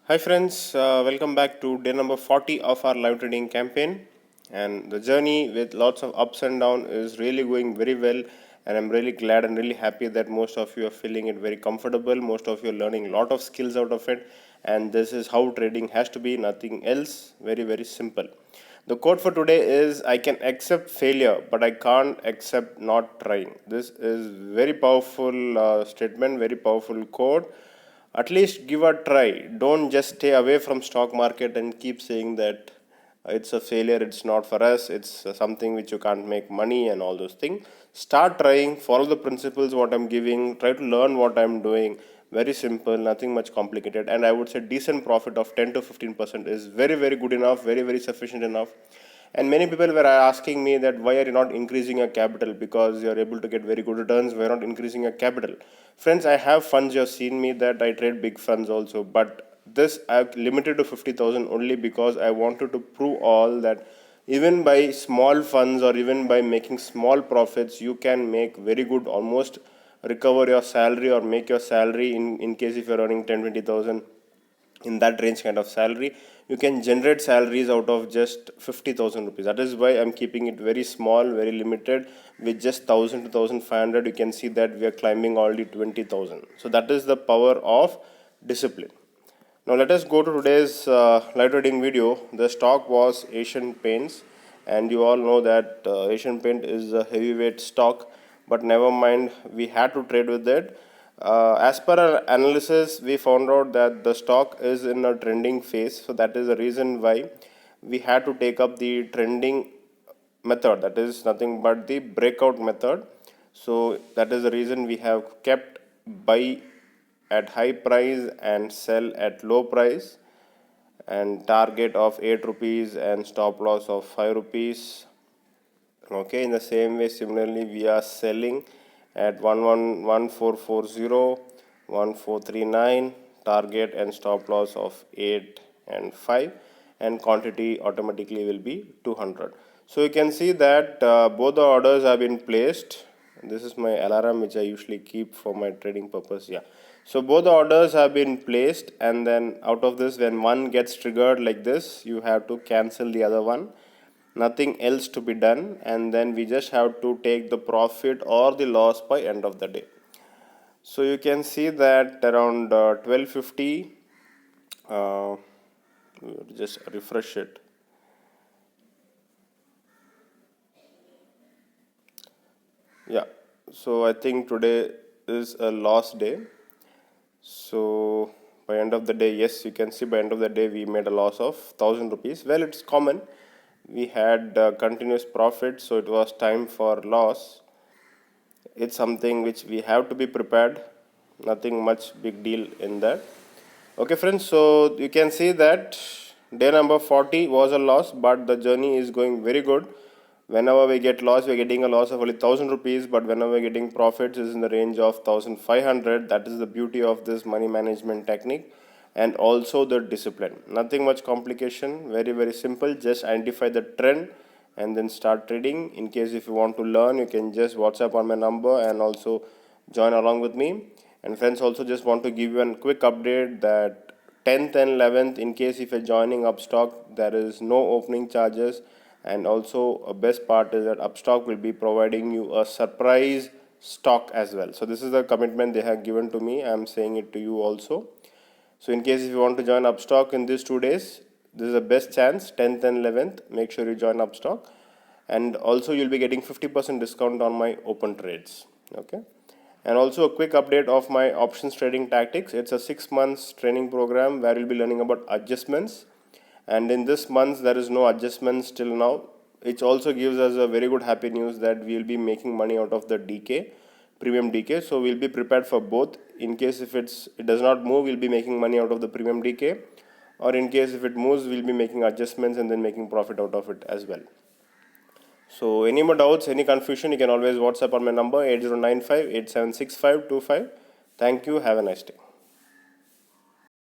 Hi friends, welcome back to day number 40 of our live trading campaign. And the journey with lots of ups and downs is really going very well. And I'm really glad and really happy that most of you are feeling it very comfortable. Most of you are learning a lot of skills out of it. And this is how trading has to be, nothing else. Very, very simple. The quote for today is I can accept failure, but I can't accept not trying. This is very powerful statement, very powerful quote. At least give a try. Don't just stay away from stock market and keep saying that it's a failure, it's not for us, it's something which you can't make money and all those things. Start trying, follow the principles what I'm giving, try to learn what I'm doing. Very simple, nothing much complicated, and I would say decent profit of 10 to 15% is very, very good enough, very, very sufficient enough. And many people were asking me that why are you not increasing your capital, because you are able to get very good returns, why not increasing your capital. Friends, I have funds. You have seen me that I trade big funds also, but this I've limited to 50,000 only because I wanted to prove all that even by small funds or even by making small profits, you can make very good, almost recover your salary or make your salary in case if you're earning 10 20,000 in that range kind of salary, you can generate salaries out of just 50,000 rupees. That is why I'm keeping it very small, very limited. With just 1000 to 1500, you can see that we are climbing already 20,000. So that is the power of discipline. Now let us go to today's live trading video. The stock was Asian Paints, and you all know that Asian Paint is a heavyweight stock, but never mind, we had to trade with it. As per our analysis, we found out that the stock is in a trending phase, so that is the reason why we had to take up the trending method, that is nothing but the breakout method. So that is the reason we have kept buy at high price and sell at low price, and target of 8 rupees and stop loss of 5 rupees. Okay, in the same way, similarly we are selling at 111440, 1439, target and stop loss of 8 and 5, and quantity automatically will be 200. So you can see that both the orders have been placed. This is my alarm which I usually keep for my trading purpose. Yeah, so both the orders have been placed, and then out of this, when one gets triggered like this, you have to cancel the other one, nothing else to be done, and then we just have to take the profit or the loss by end of the day. So you can see that around 1250, just refresh it. Yeah, so I think today is a loss day. So by end of the day, yes, you can see by end of the day we made a loss of 1000 rupees. Well, it's common. We had continuous profit, so it was time for loss. It's something which we have to be prepared, nothing much big deal in that. Okay friends, so you can see that day number 40 was a loss, but the journey is going very good. Whenever we get loss, we're getting a loss of only 1000 rupees, but whenever we're getting profits is in the range of 1500. That is the beauty of this money management technique, and also the discipline. Nothing much complication, very, very simple. Just identify the trend and then start trading. In case if you want to learn, you can just WhatsApp on my number and also join along with me. And friends, also just want to give you a quick update that 10th and 11th, in case if you're joining Upstock, there is no opening charges, and also a best part is that Upstock will be providing you a surprise stock as well. So this is the commitment they have given to me. I am saying it to you also. So in case if you want to join Upstock in these 2 days, this is the best chance, 10th and 11th. Make sure you join Upstock, and also you'll be getting 50% discount on my open trades. Okay, and also a quick update of my options trading tactics. It's a 6 months training program where you'll be learning about adjustments, and in this month there is no adjustments till now. It also gives us a very good happy news that we will be making money out of the DK, premium DK. So we'll be prepared for both. In case if it does not move, we'll be making money out of the premium DK, or in case if it moves, we'll be making adjustments and then making profit out of it as well. So any more doubts, any confusion, you can always WhatsApp on my number 8095 876525. Thank you. Have a nice day.